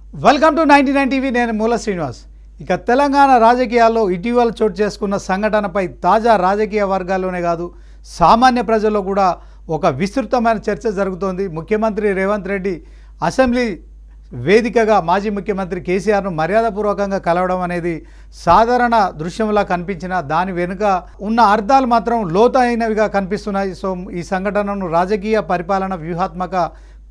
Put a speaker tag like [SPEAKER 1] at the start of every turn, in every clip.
[SPEAKER 1] Welcome to 99 TV. నేను మూల శ్రీనివాస్. ఇక తెలంగాణ రాజకీయాల్లో ఇటీవల చోటు చేసుకున్న సంఘటనపై తాజా రాజకీయ వర్గాల్లోనే కాదు సామాన్య ప్రజల్లో కూడా ఒక విస్తృతమైన చర్చ జరుగుతోంది. ముఖ్యమంత్రి రేవంత్ రెడ్డి అసెంబ్లీ వేదికగా మాజీ ముఖ్యమంత్రి కేసీఆర్ను మర్యాదపూర్వకంగా కలవడం అనేది సాధారణ దృశ్యంలా కనిపించిన దాని వెనుక ఉన్న అర్థాలు మాత్రం లోతైనవిగా కనిపిస్తున్నాయి. సో ఈ సంఘటనను రాజకీయ పరిపాలన వ్యూహాత్మక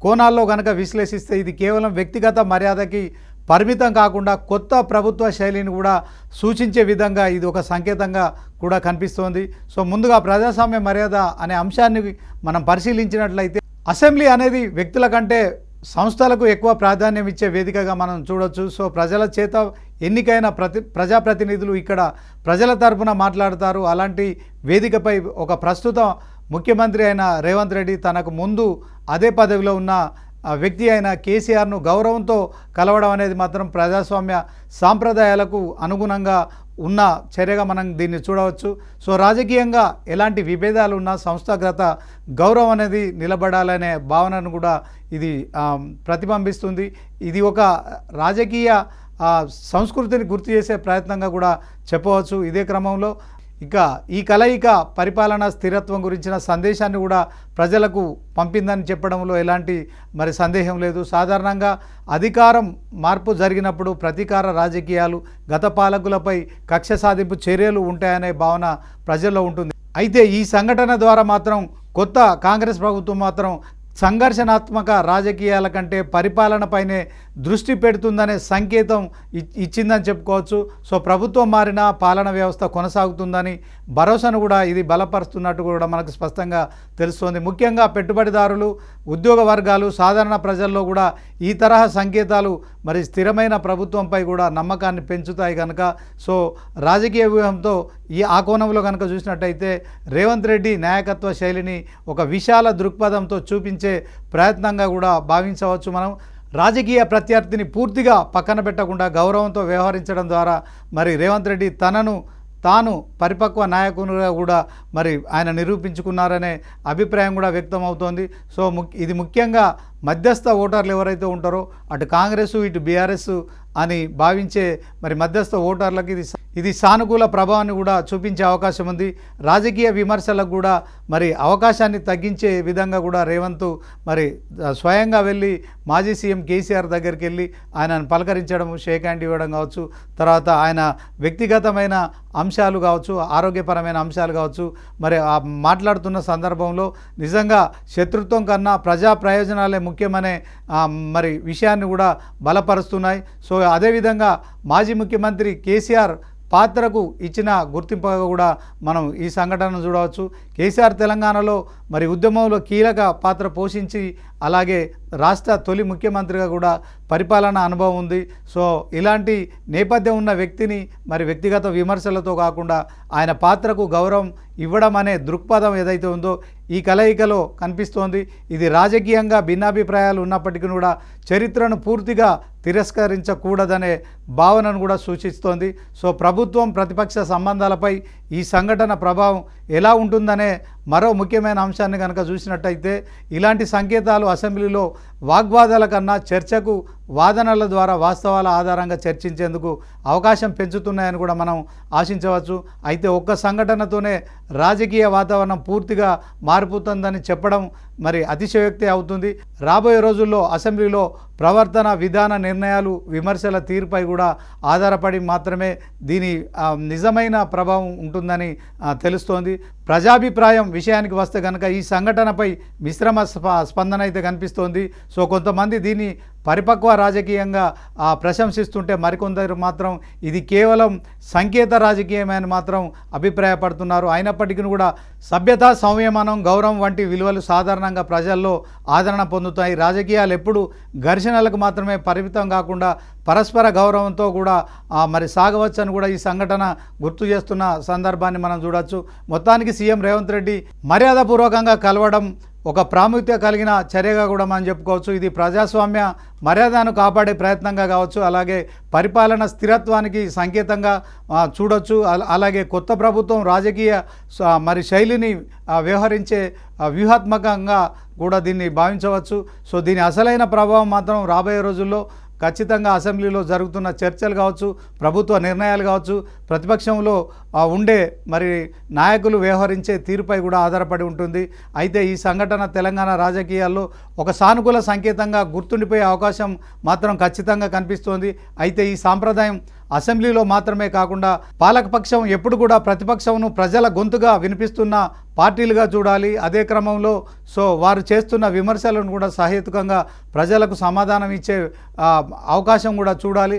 [SPEAKER 1] కోణాల్లో కనుక విశ్లేషిస్తే ఇది కేవలం వ్యక్తిగత మర్యాదకి పరిమితం కాకుండా కొత్త ప్రభుత్వ శైలిని కూడా సూచించే విధంగా ఇది ఒక సంకేతంగా కూడా కనిపిస్తోంది. సో ముందుగా ప్రజాస్వామ్య మర్యాద అనే అంశాన్ని మనం పరిశీలించినట్లయితే అసెంబ్లీ అనేది వ్యక్తుల కంటే సంస్థలకు ఎక్కువ ప్రాధాన్యం ఇచ్చే వేదికగా మనం చూడొచ్చు. సో ప్రజల చేత ఎన్నికైన ప్రజాప్రతినిధులు ఇక్కడ ప్రజల తరపున మాట్లాడతారు. అలాంటి వేదికపై ఒక ప్రస్తుత ముఖ్యమంత్రి అయిన రేవంత్ రెడ్డి తనకు ముందు అదే పదవిలో ఉన్న వ్యక్తి అయిన కేసీఆర్ను గౌరవంతో కలవడం అనేది మాత్రం ప్రజాస్వామ్య సాంప్రదాయాలకు అనుగుణంగా ఉన్న చర్యగా మనం దీన్ని చూడవచ్చు. సో రాజకీయంగా ఎలాంటి విభేదాలు ఉన్నా సంస్థాగత గౌరవం అనేది నిలబడాలనే భావనను కూడా ఇది ప్రతిబింబిస్తుంది. ఇది ఒక రాజకీయ సంస్కృతిని గుర్తు చేసే ప్రయత్నంగా కూడా చెప్పవచ్చు. ఇదే క్రమంలో ఇక ఈ కలయిక పరిపాలనా స్థిరత్వం గురించిన సందేశాన్ని కూడా ప్రజలకు పంపిందని చెప్పడంలో ఎలాంటి సందేహం లేదు. సాధారణంగా అధికారం మార్పు జరిగినప్పుడు ప్రతీకార రాజకీయాలు, గత పాలకులపై కక్ష సాధింపు చర్యలు ఉంటాయనే భావన ప్రజల్లో ఉంటుంది. అయితే ఈ సంఘటన ద్వారా మాత్రం కొత్త కాంగ్రెస్ ప్రభుత్వం మాత్రం సంఘర్షణాత్మక రాజకీయాల కంటే పరిపాలనపైనే దృష్టి పెడుతుందనే సంకేతం ఇచ్చిందని చెప్పుకోవచ్చు. సో ప్రభుత్వం మారినా పాలన వ్యవస్థ కొనసాగుతుందని భరోసాను కూడా ఇది బలపరుస్తున్నట్టు కూడా మనకు స్పష్టంగా తెలుస్తోంది. ముఖ్యంగా పెట్టుబడిదారులు, ఉద్యోగ వర్గాలు, సాధారణ ప్రజల్లో కూడా ఈ తరహా సంకేతాలు స్థిరమైన ప్రభుత్వంపై కూడా నమ్మకాన్ని పెంచుతాయి కనుక సో రాజకీయ వ్యూహంతో ఆ కోణంలో కనుక చూసినట్టయితే రేవంత్ రెడ్డి నాయకత్వ శైలిని ఒక విశాల దృక్పథంతో చూపించే ప్రయత్నంగా కూడా భావించవచ్చు. మనం రాజకీయ ప్రత్యర్థిని పూర్తిగా పక్కన పెట్టకుండా గౌరవంతో వ్యవహరించడం ద్వారా రేవంత్ రెడ్డి తాను పరిపక్వ నాయకునిగా కూడా ఆయన నిరూపించుకున్నారనే అభిప్రాయం కూడా వ్యక్తం అవుతోంది. సో ఇది ముఖ్యంగా మధ్యస్థ ఓటర్లు ఎవరైతే ఉంటారో అటు కాంగ్రెస్ ఇటు బీఆర్ఎస్ అని భావించే మధ్యస్థ ఓటర్లకు ఇది సానుకూల ప్రభావాన్ని కూడా చూపించే అవకాశం ఉంది. రాజకీయ విమర్శలకు కూడా అవకాశాన్ని తగ్గించే విధంగా కూడా రేవంత్ స్వయంగా వెళ్ళి మాజీ సీఎం కేసీఆర్ దగ్గరికి వెళ్ళి ఆయనను పలకరించడం, షేక్ హ్యాండ్ ఇవ్వడం కావచ్చు, తర్వాత ఆయన వ్యక్తిగతమైన అంశాలు కావచ్చు, ఆరోగ్యపరమైన అంశాలు కావచ్చు మాట్లాడుతున్న సందర్భంలో నిజంగా శత్రుత్వం కన్నా ప్రజా ప్రయోజనాలే ముఖ్యమనే విషయాన్ని కూడా బలపరుస్తున్నాయి. సో అదేవిధంగా మాజీ ముఖ్యమంత్రి కేసీఆర్ పాత్రకు ఇచ్చిన గుర్తింపుగా కూడా మనం ఈ సంఘటనను చూడవచ్చు. కేసీఆర్ తెలంగాణలో ఉద్యమంలో కీలక పాత్ర పోషించి అలాగే రాష్ట్ర తొలి ముఖ్యమంత్రిగా కూడా పరిపాలన అనుభవం ఉంది. సో ఇలాంటి నేపథ్యం ఉన్న వ్యక్తిని వ్యక్తిగత విమర్శలతో కాకుండా ఆయన పాత్రకు గౌరవం ఇవ్వడం అనే దృక్పథం ఏదైతే ఉందో ఈ కలయికలో కనిపిస్తోంది. ఇది రాజకీయంగా భిన్నాభిప్రాయాలు ఉన్నప్పటికీ కూడా చరిత్రను పూర్తిగా తిరస్కరించకూడదనే భావనను కూడా సూచిస్తోంది. సో ప్రభుత్వం ప్రతిపక్ష సంబంధాలపై ఈ సంఘటన ప్రభావం ఎలా ఉంటుందనే మరో ముఖ్యమైన అంశాన్ని కనుక చూసినట్టయితే ఇలాంటి సంకేతాలు అసెంబ్లీలో వాగ్వాదాల కన్నా చర్చకు, వాదనల ద్వారా వాస్తవాల ఆధారంగా చర్చించేందుకు అవకాశం పెంచుతున్నాయని కూడా మనం ఆశించవచ్చు. అయితే ఒక్క సంఘటనతోనే రాజకీయ వాతావరణం పూర్తిగా మారిపోతుందని చెప్పడం అతిశయోక్తి అవుతుంది. రాబోయే రోజుల్లో అసెంబ్లీలో ప్రవర్తన, విధాన నిర్ణయాలు, విమర్శల తీరుపై కూడా ఆధారపడి మాత్రమే దీని నిజమైన ప్రభావం ఉంటుందని తెలుస్తోంది. ప్రజాభిప్రాయం విషయానికి వస్తే కనుక ఈ సంఘటనపై మిశ్రమ స్పందన అయితే కనిపిస్తోంది. సో కొంతమంది దీన్ని పరిపక్వ రాజకీయంగా ప్రశంసిస్తుంటే మరికొందరు మాత్రం ఇది కేవలం సంకేత రాజకీయమని మాత్రం అభిప్రాయపడుతున్నారు. అయినప్పటికీ కూడా సభ్యత, సంయమనం, గౌరవం వంటి విలువలు సాధారణంగా ప్రజల్లో ఆదరణ పొందుతాయి. రాజకీయాలు ఎప్పుడు ఘర్షణలకు మాత్రమే పరిమితం కాకుండా పరస్పర గౌరవంతో కూడా సాగవచ్చని కూడా ఈ సంఘటన గుర్తు చేస్తున్న సందర్భాన్ని మనం చూడవచ్చు. మొత్తానికి సీఎం రేవంత్ రెడ్డి మర్యాదపూర్వకంగా కలవడం ఒక ప్రాముఖ్యత కలిగిన చర్యగా కూడా మనం చెప్పుకోవచ్చు. ఇది ప్రజాస్వామ్య మర్యాదను కాపాడే ప్రయత్నంగా కావచ్చు, అలాగే పరిపాలన స్థిరత్వానికి సంకేతంగా చూడొచ్చు. అలాగే కొత్త ప్రభుత్వం రాజకీయ శైలిని వ్యవహరించే వ్యూహాత్మకంగా కూడా దీన్ని భావించవచ్చు. సో దీని అసలైన ప్రభావం మాత్రం రాబోయే రోజుల్లో ఖచ్చితంగా అసెంబ్లీలో జరుగుతున్న చర్చలు కావచ్చు, ప్రభుత్వ నిర్ణయాలు కావచ్చు, ప్రతిపక్షంలో ఉండే మరి నాయకులు వ్యవహరించే తీరుపై కూడా ఆధారపడి ఉంటుంది. అయితే ఈ సంఘటన తెలంగాణ రాజకీయాల్లో ఒక సానుకూల సంకేతంగా గుర్తుండిపోయే అవకాశం మాత్రం ఖచ్చితంగా కనిపిస్తోంది. అయితే ఈ సాంప్రదాయం అసెంబ్లీలో మాత్రమే కాకుండా పాలకపక్షం ఎప్పుడు కూడా ప్రతిపక్షంను ప్రజల గొంతుగా వినిపిస్తున్న పార్టీలుగా చూడాలి. అదే క్రమంలో వారు చేస్తున్న విమర్శలను కూడా సహేతుకంగా ప్రజలకు సమాధానం ఇచ్చే అవకాశం కూడా చూడాలి.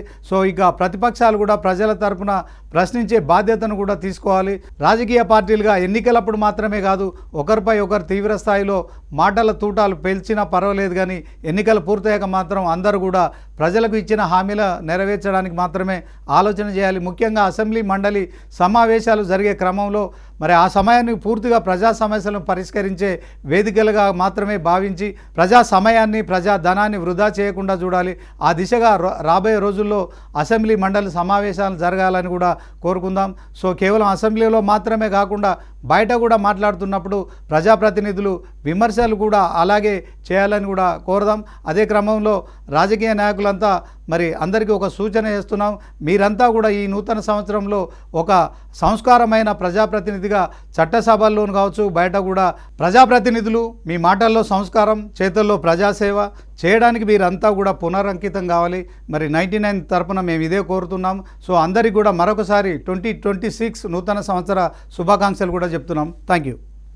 [SPEAKER 1] ఇక ప్రతిపక్షాలు కూడా ప్రజల తరపున ప్రశ్నించే బాధ్యతను కూడా తీసుకోవాలి. రాజకీయ పార్టీలుగా ఎన్నికలప్పుడు మాత్రమే కాదు, ఒకరిపై ఒకరు తీవ్ర స్థాయిలో మాటల తూటాలు పేల్చినా పర్వాలేదు, కానీ ఎన్నికలు పూర్తయ్యాక మాత్రం అందరూ కూడా ప్రజలకు ఇచ్చిన హామీల నెరవేర్చడానికి మాత్రమే ఆలోచన చేయాలి. ముఖ్యంగా అసెంబ్లీ మండలి సమావేశాలు జరిగే క్రమంలో మరి ఆ సమయాన్ని పూర్తిగా ప్రజా సమస్యలను పరిష్కరించే వేదికలుగా మాత్రమే భావించి ప్రజా సమయాన్ని, ప్రజా ధనాన్ని వృధా చేయకుండా చూడాలి. ఆ దిశగా రాబోయే రోజుల్లో అసెంబ్లీ మండలి సమావేశాలు జరగాలని కూడా కోరుకుందాం. కేవలం అసెంబ్లీలో మాత్రమే కాకుండా బయట కూడా మాట్లాడుతున్నప్పుడు ప్రజాప్రతినిధులు విమర్శలు కూడా అలాగే చేయాలని కూడా కోరదాం. అదే క్రమంలో రాజకీయ నాయకులంతా మరి అందరికీ ఒక సూచన చేస్తున్నాం. మీరంతా కూడా ఈ నూతన సంవత్సరంలో ఒక సంస్కారమైన ప్రజాప్రతినిధిగా చట్టసభల్లోనూ కావచ్చు, బయట కూడా ప్రజాప్రతినిధులు మీ మాటల్లో సంస్కారం, చేతుల్లో ప్రజాసేవ చేయడానికి మీరంతా కూడా పునరంకితం కావాలి. మరి 99 తరపున మేము ఇదే కోరుతున్నాం. అందరికీ కూడా మరొకసారి 2026 నూతన సంవత్సర శుభాకాంక్షలు కూడా చెప్తున్నాం. Thank you.